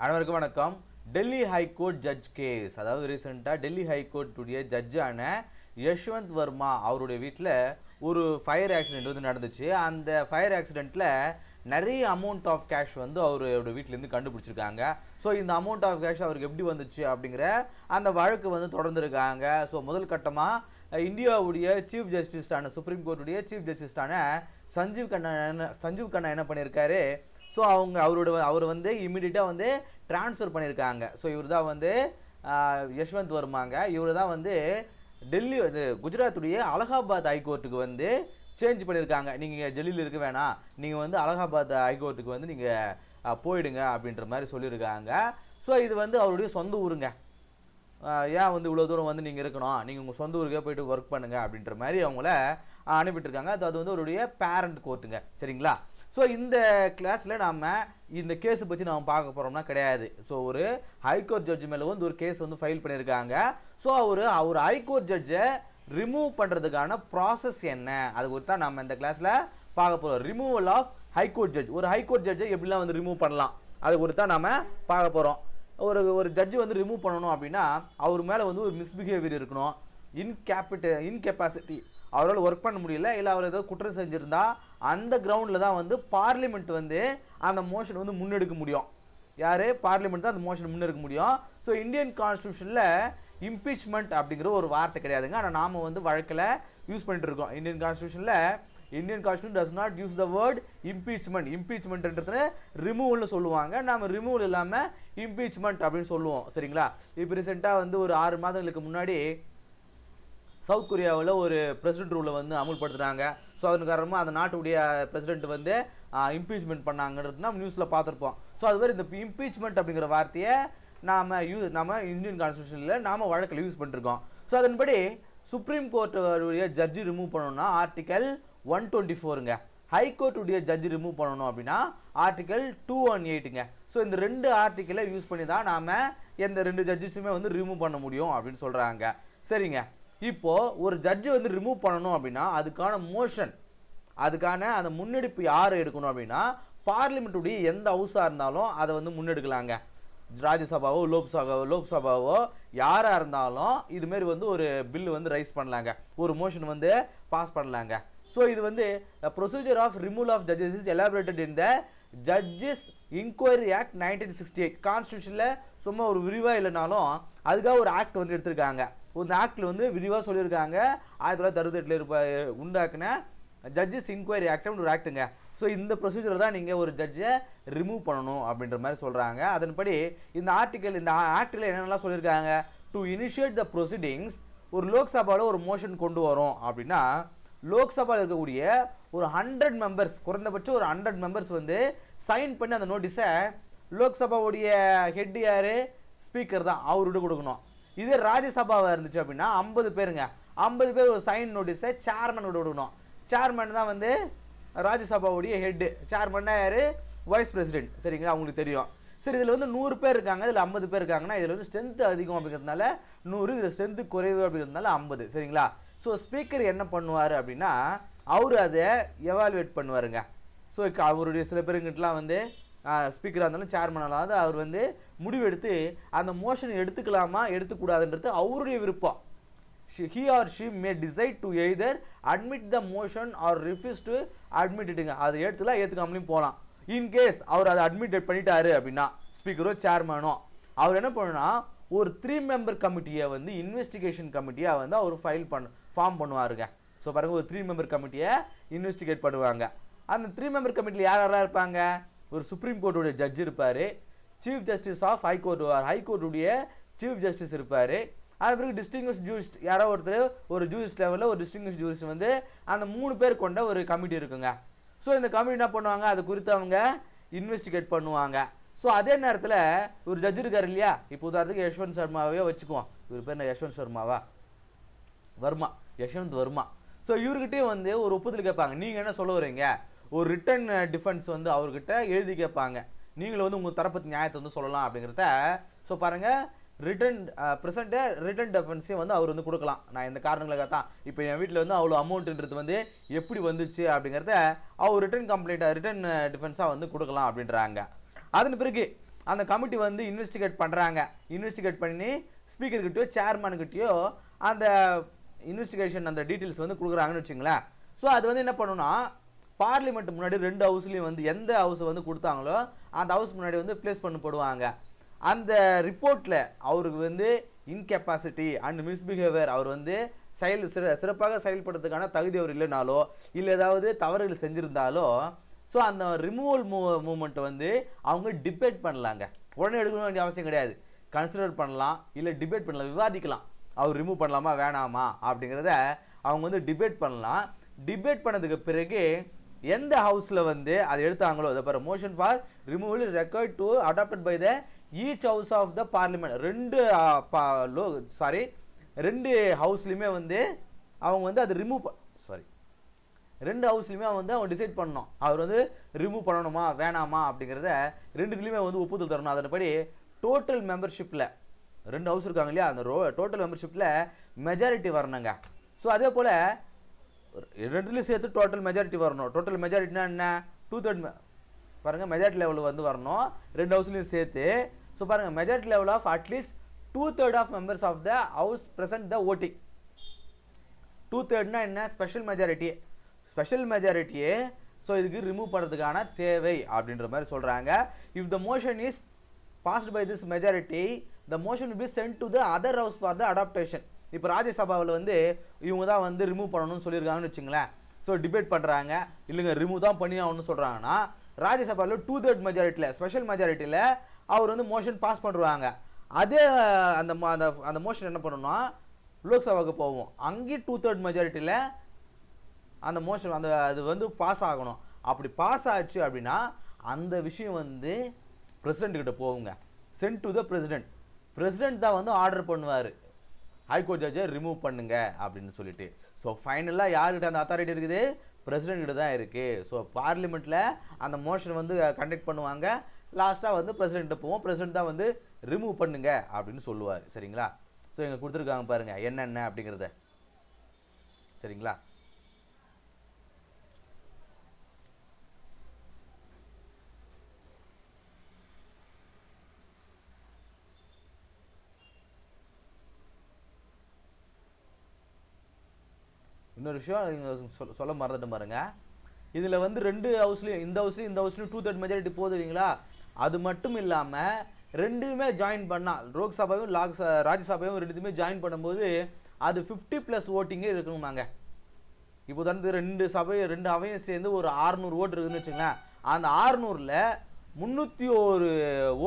அனைவருக்கும் வணக்கம். Delhi high court judge case, அதாவது ரீசெண்டாக டெல்லி ஹைகோர்ட்டுடைய ஜட்ஜான யஷ்வந்த் வர்மா அவருடைய வீட்டில் ஒரு ஃபயர் ஆக்சிடெண்ட் வந்து நடந்துச்சு. அந்த ஃபயர் ஆக்சிடெண்ட்டில் நிறைய அமௌண்ட் ஆஃப் கேஷ் வந்து அவரோட வீட்டிலேருந்து கண்டுபிடிச்சிருக்காங்க. ஸோ இந்த அமௌண்ட் ஆஃப் கேஷ் அவருக்கு எப்படி வந்துச்சு அப்படிங்கிற அந்த வழக்கு வந்து தொடர்ந்துருக்காங்க. ஸோ முதல் கட்டமாக இந்தியாவுடைய சீஃப் ஜஸ்டிஸான சுப்ரீம் கோர்ட்டுடைய சீஃப் ஜஸ்டிஸான சஞ்சீவ் கண்ணா என்ன பண்ணியிருக்காரு, ஸோ அவர் வந்து இமீடியட்டாக வந்து ட்ரான்ஸ்ஃபர் பண்ணியிருக்காங்க. ஸோ இவர் தான் வந்து யஷ்வந்த் வர்மாங்க. இவர் தான் வந்து டெல்லி குஜராத்துடைய அலகாபாத் ஹைகோர்ட்டுக்கு வந்து சேஞ்ச் பண்ணியிருக்காங்க. நீங்கள் டெல்லியில் இருக்க வேணாம், நீங்கள் வந்து அலகாபாத் ஹைகோர்ட்டுக்கு வந்து நீங்கள் போயிடுங்க அப்படின்ற மாதிரி சொல்லியிருக்காங்க. ஸோ இது வந்து அவருடைய சொந்த ஊருங்க. ஏன் வந்து இவ்வளோ தூரம் வந்து நீங்கள் இருக்கணும், நீங்கள் உங்கள் சொந்த ஊருக்கே போய்ட்டு ஒர்க் பண்ணுங்கள் அப்படின்ற மாதிரி அவங்கள அனுப்பிட்டுருக்காங்க. அது வந்து அவருடைய பேரண்ட் கோர்ட்டுங்க. சரிங்களா? ஸோ இந்த கிளாஸில் நாம் இந்த கேஸை பற்றி நாம் பார்க்க போகிறோம்னா கிடையாது. ஸோ ஒரு ஹைகோர்ட் ஜட்ஜு மேலே வந்து ஒரு கேஸ் வந்து ஃபைல் பண்ணியிருக்காங்க. ஸோ அவர் ஹைகோர்ட் ஜட்ஜை ரிமூவ் பண்ணுறதுக்கான ப்ராசஸ் என்ன, அது குறித்து தான் நம்ம இந்த கிளாஸில் பார்க்க போகிறோம். ரிமூவல் ஆஃப் ஹைகோர்ட் ஜட்ஜ், ஒரு ஹைகோர்ட் ஜட்ஜை எப்படிலாம் வந்து ரிமூவ் பண்ணலாம் அது குறித்து தான் நம்ம பார்க்க போகிறோம். ஒரு ஜட்ஜு வந்து ரிமூவ் பண்ணணும் அப்படின்னா அவர் மேலே வந்து ஒரு மிஸ்பிஹேவியர் இருக்கணும், இன்கெப்பாசிட்டி, அவரால் ஒர்க் பண்ண முடியல, இல்லை அவர் ஏதோ குற்றம் செஞ்சுருந்தா அந்த கிரவுண்டில் தான் வந்து பார்லிமெண்ட் வந்து அந்த மோஷன் வந்து முன்னெடுக்க முடியும். யார்? பார்லிமெண்ட் தான் அந்த மோஷன் முன்னெடுக்க முடியும். ஸோ இந்தியன் கான்ஸ்டியூஷனில் இம்பீச்மெண்ட் அப்படிங்கிற ஒரு வார்த்தை கிடையாதுங்க. ஆனால் நாம் வந்து வழக்கில் யூஸ் பண்ணிட்டு இருக்கோம். Indian constitution does not use the word impeachment. இம்பீச்மெண்ட்ன்றது ரிமூவல்னு சொல்லுவாங்க. நாம் ரிமூவல் இல்லாமல் இம்பீச்மெண்ட் அப்படின்னு சொல்லுவோம். சரிங்களா? இப்போ ரீசெண்டாக வந்து ஒரு 6 மாதங்களுக்கு முன்னாடி சவுத் கொரியாவில் ஒரு பிரசிடென்ட் ரூலை வந்து அமுல்படுத்துகிறாங்க. ஸோ அதன் காரணமாக அந்த நாட்டுடைய பிரசிடென்ட் வந்து இம்பீச்மெண்ட் பண்ணாங்கன்றது நம்ம நியூஸில் பார்த்துருப்போம். ஸோ அது மாதிரி இந்த இம்பீச்மெண்ட் அப்படிங்கிற வார்த்தையை நாம் இந்தியன் கான்ஸ்டியூஷனில் நாம் வழக்கில் யூஸ் பண்ணிருக்கோம். ஸோ அதன்படி சுப்ரீம் கோர்ட்டுடைய ஜட்ஜி ரிமூவ் பண்ணணும்னா ஆர்டிகல் 124ங்க. ஹைகோர்ட்டுடைய ஜட்ஜி ரிமூவ் பண்ணணும் அப்படின்னா ஆர்டிகல் 218ங்க. ஸோ இந்த 2 ஆர்டிக்கலை யூஸ் பண்ணி தான் நாம் எந்த 2 ஜட்ஜஸுமே வந்து ரிமூவ் பண்ண முடியும் அப்படின்னு சொல்கிறாங்க. சரிங்க, இப்போது ஒரு ஜட்ஜை வந்து ரிமூவ் பண்ணணும் அப்படின்னா அதுக்கான மோஷன், அதுக்கான அந்த முன்னெடுப்பு யார் எடுக்கணும் அப்படின்னா பார்லிமெண்ட்டுடைய எந்த ஹவுஸாக இருந்தாலும் அதை வந்து முன்னெடுக்கலாங்க. ராஜ்யசபாவோ லோக்சபாவோ யாராக இருந்தாலும் இதுமாரி வந்து ஒரு பில்லு வந்து ரைஸ் பண்ணலாங்க, ஒரு மோஷன் வந்து பாஸ் பண்ணலாங்க. ஸோ இது வந்து procedure of removal of judges is elaborated in the judges inquiry act 1968. கான்ஸ்டியூஷனில் சும்மா ஒரு விரிவாக இல்லைனாலும் அதுக்காக ஒரு ஆக்ட் வந்து எடுத்திருக்காங்க. இந்த ஆக்டில் வந்து விரிவாக சொல்லியிருக்காங்க. 1968 உண்டாக்குன ஜட்ஜஸ் இன்கொயரி ஆக்ட்னு ஒரு ஆக்டுங்க. ஸோ இந்த ப்ரொசீஜர் தான் நீங்கள் ஒரு ஜட்ஜை ரிமூவ் பண்ணணும் அப்படின்ற மாதிரி சொல்கிறாங்க. அதன்படி இந்த ஆக்டில் என்னென்னலாம் சொல்லியிருக்காங்க, டு இனிஷியேட் த ப்ரொசீடிங்ஸ், ஒரு லோக்சபாவில் ஒரு மோஷன் கொண்டு வரோம் அப்படின்னா லோக்சபாவில் இருக்கக்கூடிய ஒரு 100 மெம்பர்ஸ், குறைந்தபட்சம் ஒரு 100 மெம்பர்ஸ் வந்து சைன் பண்ணி அந்த நோட்டீஸை லோக்சபாவுடைய ஹெட் யார்? ஸ்பீக்கர் தான், அவர்கிட்ட கொடுக்கணும். இதே ராஜ்யசபாவாக இருந்துச்சு அப்படின்னா 50 பேருங்க, 50 பேர் ஒரு சைன் நோட்டீஸை சேர்மன் கொடுக்கணும். சேர்மன் தான் வந்து ராஜ்யசபாவுடைய ஹெட்டு. சேர்மன்னா யார்? Vice president. சரிங்களா? அவங்களுக்கு தெரியும். சரி, இதில் வந்து 100 பேர் இருக்காங்க, இதில் 50 பேர் இருக்காங்கன்னா இதில் வந்து ஸ்ட்ரென்த்து அதிகம் அப்படிங்கிறதுனால 100, இதில் ஸ்ட்ரென்த்து குறைவு அப்படிங்கிறதுனால 50. சரிங்களா? ஸோ ஸ்பீக்கர் என்ன பண்ணுவார் அப்படின்னா அவர் அதை எவாலுவேட் பண்ணுவாருங்க. ஸோ அவருடைய சில பேருங்கிட்டலாம் வந்து ஸ்பீக்கராக இருந்தாலும் சேர்மனாலாவது அவர் வந்து முடிவெடுத்து அந்த மோஷன் எடுத்துக்கலாமா எடுத்துக்கூடாதுன்றது அவருடைய விருப்பம். he or she may decide to either admit the motion or refuse to admit it. அதை எடுத்துலாம் ஏற்றுக்காமலையும் போகலாம். இன்கேஸ் அவர் அதை அட்மிட் பண்ணிட்டாரு அப்படின்னா ஸ்பீக்கரோ சேர்மனோ அவர் என்ன பண்ணணும்னா ஒரு 3 மெம்பர் கமிட்டியை வந்து இன்வெஸ்டிகேஷன் கமிட்டியாக வந்து அவர் ஃபார்ம் பண்ணுவாருங்க. ஸோ பாருங்கள், ஒரு 3 மெம்பர் கமிட்டியை இன்வெஸ்டிகேட் பண்ணுவாங்க. அந்த 3 மெம்பர் கமிட்டியில் யாராக இருப்பாங்க? ஒரு சுப்ரீம் கோர்ட்டுடைய ஜட்ஜ் இருப்பார், சீஃப் ஜஸ்டிஸ் ஆஃப் ஹைகோர்ட்டுடைய சீஃப் ஜஸ்டிஸ் இருப்பார், அது பிறகு டிஸ்டிங்விஷ் ஜூரிஸ்ட் யாரோ ஒருத்தர், ஒரு ஜூரிஸ்ட் லெவலில் ஒரு டிஸ்டிங்விஷ் ஜூரிஸ்ட் வந்து அந்த 3 பேர் கொண்ட ஒரு கமிட்டி இருக்குங்க. ஸோ இந்த கமிட்டி என்ன பண்ணுவாங்க, அது குறித்து அவங்க இன்வெஸ்டிகேட் பண்ணுவாங்க. ஸோ அதே நேரத்தில் ஒரு ஜட்ஜ் இருக்கார் இல்லையா, இப்போ உதாரணத்துக்கு யஷ்வந்த் சர்மாவே வச்சுக்குவோம். இவர் பேர் என்ன? யஷ்வந்த் வர்மா. ஸோ இவர்கிட்டயும் வந்து ஒரு ஒப்புதல் கேட்பாங்க. நீங்கள் என்ன சொல்ல வரீங்க? ஒரு ரிட்டன் டிஃபென்ஸ் வந்து அவர்கிட்ட எழுதி கேட்பாங்க. நீங்களும் வந்து உங்கள் தரப்பு நியாயத்தை வந்து சொல்லலாம் அப்படிங்கிறத. ஸோ பாருங்கள், ரிட்டன் டிஃபென்ஸையும் வந்து அவர் வந்து கொடுக்கலாம். நான் இந்த காரணங்களுக்காக தான் இப்போ என் வீட்டில் வந்து அவ்வளோ அமௌண்ட்டுன்றது வந்து எப்படி வந்துச்சு அப்படிங்கிறத அவர் ரிட்டன் டிஃபென்ஸாக வந்து கொடுக்கலாம் அப்படின்றாங்க. அதன் பிறகு அந்த கமிட்டி வந்து இன்வெஸ்டிகேட் பண்ணுறாங்க. இன்வெஸ்டிகேட் பண்ணி ஸ்பீக்கர்கிட்டயோ சேர்மனுக்கிட்டயோ அந்த இன்வெஸ்டிகேஷன் அந்த டீட்டெயில்ஸ் வந்து கொடுக்குறாங்கன்னு வச்சுங்களேன். ஸோ அது வந்து என்ன பண்ணணும்னா பார்லிமெண்ட் முன்னாடி 2 ஹவுஸ்லேயும் வந்து எந்த ஹவுஸ் வந்து கொடுத்தாங்களோ அந்த ஹவுஸ் முன்னாடி வந்து பிளேஸ் பண்ணப்படுவாங்க. அந்த ரிப்போர்ட்டில் அவருக்கு வந்து இன்கெப்பாசிட்டி அண்ட் மிஸ்பிஹேவியர், அவர் வந்து சிறப்பாக செயல்படுறதுக்கான தகுதி அவர் இல்லைனாலோ இல்லை ஏதாவது தவறுகள் செஞ்சுருந்தாலோ ஸோ அந்த ரிமூவல் மூமெண்ட்டை வந்து அவங்க டிபேட் பண்ணலாங்க. உடனே எடுக்கணும் வேண்டிய அவசியம் கிடையாது. கன்சிடர் பண்ணலாம், இல்லை டிபேட் பண்ணலாம், விவாதிக்கலாம். அவர் ரிமூவ் பண்ணலாமா வேணாமா அப்படிங்கிறத அவங்க வந்து டிபேட் பண்ணலாம். டிபேட் பண்ணதுக்கு பிறகு எந்த ஹவுஸில் வந்து அதை எடுத்தாங்களோ அதை பாரு motion for removal is record to adopted by the each house of the parliament. ரெண்டு ஹவுஸ்லையுமே வந்து அவங்க வந்து அது ரெண்டு ஹவுஸ்லையுமே வந்து அவங்க டிசைட் பண்ணணும் அவர் வந்து ரிமூவ் பண்ணணுமா வேணாமா அப்படிங்கிறத ரெண்டுத்துலையுமே வந்து ஒப்புதல் தரணும். அதன்படி டோட்டல் மெம்பர்ஷிப்பில் 2 ஹவுஸ் இருக்காங்க இல்லையா, அந்த டோட்டல் மெம்பர்ஷிப்பில் மெஜாரிட்டி வரணுங்க. ஸோ அதே போல் ரெண்டுலேயும் சேர்த்து டோட்டல் மெஜாரிட்டி வரணும். டோட்டல் மெஜாரிட்டினா என்ன 2/3 பாருங்கள் மெஜாரிட்டி லெவலில் வந்து வரணும் 2 ஹவுஸ்லையும் சேர்த்து. ஸோ பாருங்கள் majority level of at least 2/3 of members of the house present the voting. 2/3 என்ன ஸ்பெஷல் மெஜாரிட்டியே ஸோ இதுக்கு ரிமூவ் பண்ணுறதுக்கான தேவை அப்படின்ற மாதிரி சொல்கிறாங்க. If the motion is passed by this majority the motion will be sent to the other house for the adoption. இப்போ ராஜ்யசபாவில் வந்து இவங்க தான் வந்து ரிமூவ் பண்ணணும்னு சொல்லியிருக்காங்கன்னு வச்சுங்களேன். ஸோ டிபேட் பண்ணுறாங்க, இல்லைங்க ரிமூவ் தான் பண்ணி ஆகணும்னு சொல்கிறாங்கன்னா ராஜ்யசபாவில் 2/3 மெஜாரிட்டியில் ஸ்பெஷல் மெஜாரிட்டியில் அவர் வந்து மோஷன் பாஸ் பண்ணுவாங்க. அதே அந்த மோஷன் என்ன பண்ணணும்னா லோக்சபாவுக்கு போவோம். அங்கேயும் 2/3 மெஜாரிட்டியில் அந்த மோஷன் அது வந்து பாஸ் ஆகணும். அப்படி பாஸ் ஆச்சு அப்படின்னா அந்த விஷயம் வந்து பிரசிடென்ட் கிட்ட போகுங்க. சென்ட் டு த பிரசிடென்ட் தான் வந்து ஆர்டர் பண்ணுவார் ஹைகோர்ட் ஜட்ஜை ரிமூவ் பண்ணுங்க அப்படின்னு சொல்லிட்டு. ஸோ ஃபைனலாக யார்கிட்ட அந்த அத்தாரிட்டி இருக்குது, பிரசிடென்ட் கிட்ட தான் இருக்குது. ஸோ பார்லிமெண்ட்டில் அந்த மோஷன் வந்து கண்டக்ட் பண்ணுவாங்க. லாஸ்ட்டாக வந்து பிரசிடென்ட்டு போவோம், பிரசிடென்ட் தான் வந்து ரிமூவ் பண்ணுங்க அப்படின்னு சொல்லுவார். சரிங்களா? ஸோ இங்கே கொடுத்துருக்காங்க பாருங்கள் என்னென்ன அப்படிங்கிறத. சரிங்களா? இன்னொரு விஷயம் சொல்ல மறந்துட்டு பாருங்க, இதில் வந்து 2 ஹவுஸ்லையும் இந்த ஹவுஸ்லையும் 2/3 மெஜாரிட்டி போகுது இல்லைங்களா. அது மட்டும் இல்லாமல் ரெண்டுமே ஜாயின் பண்ணால் லோக்சபாவையும் ராஜ்யசபாவையும் ரெண்டுத்துமே ஜாயின் பண்ணும்போது அது 50+ ஓட்டிங்கே இருக்கணுமாங்க. இப்போ வந்து 2 அவையும் சேர்ந்து ஒரு 600 ஓட்டு இருக்குதுன்னு வச்சுங்களேன். அந்த 600ல் 301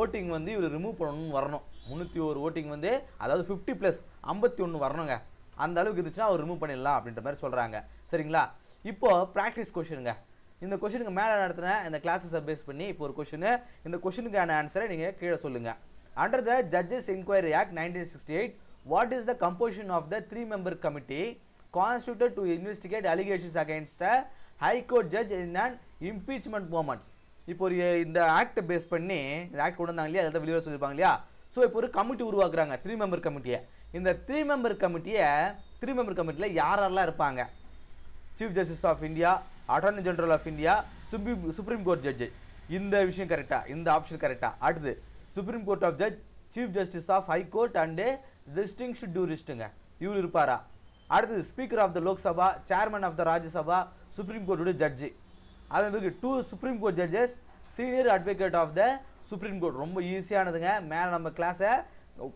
ஓட்டிங் வந்து இவர் ரிமூவ் பண்ணணும்னு வரணும். 301 ஓட்டிங் வந்து அதாவது 50+ 51 வரணுங்க. அந்த அளவுக்கு இருந்துச்சுன்னா அவர் ரிமூவ் பண்ணிடலாம் அப்படின்ற மாதிரி சொல்கிறாங்க. சரிங்களா? இப்போது ப்ராக்டிஸ் கொஷினுங்க. இந்த கொஷினுக்கு மேலே நடத்தின இந்த கிளாஸஸை பேஸ் பண்ணி இப்போ ஒரு கொஷினு, இந்த கொஷினுக்கான ஆன்சரை நீங்கள் கீழே சொல்லுங்கள். Under the judges inquiry act 1968 what is the composition of the 3-member committee constituted to investigate allegations against a high court judge in an impeachment moments. இப்போ ஒரு இந்த ஆக்டை பேஸ் பண்ணி இந்த ஆக்ட் கொண்டு வந்தாங்க இல்லையா, அதை வெளியே சொல்லியிருப்பாங்க இல்லையா. ஸோ இப்போ ஒரு கமிட்டி உருவாக்குறாங்க 3-member கமிட்டியை. இந்த 3-member கமிட்டியில் யாரெல்லாம் இருப்பாங்க? Chief justice of India, attorney general of India, supreme court judge. இந்த விஷயம் கரெக்டாக, இந்த ஆப்ஷன் கரெக்டாக. அடுத்து supreme court of judge, chief justice of high court and distinguished டூரிஸ்ட்டுங்க, இவர் இருப்பாரா? அடுத்தது speaker of the Lok Sabha, chairman of the Rajya Sabha, supreme கோர்ட்டோட ஜட்ஜு. அதற்கு 2 supreme court judges, senior advocate of the supreme court. ரொம்ப ஈஸியானதுங்க. மேலே நம்ம கிளாஸை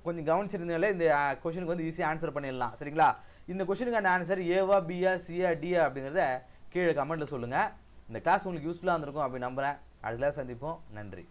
கொஞ்சம் கவனிச்சிருந்தாலே இந்த கொஷனுக்கு வந்து ஈஸியாக ஆன்சர் பண்ணிடலாம். சரிங்களா? இந்த கொஷனுக்கான ஆன்சர் ஏவா, பியா, சியா, டியா அப்படிங்கிறத கீழே கமெண்ட்டில் சொல்லுங்கள். இந்த கிளாஸ் உங்களுக்கு யூஸ்ஃபுல்லாக இருந்திருக்கும் அப்படின்னு நம்புகிறேன். அடுத்த கிளாஸ் சந்திப்போம். நன்றி.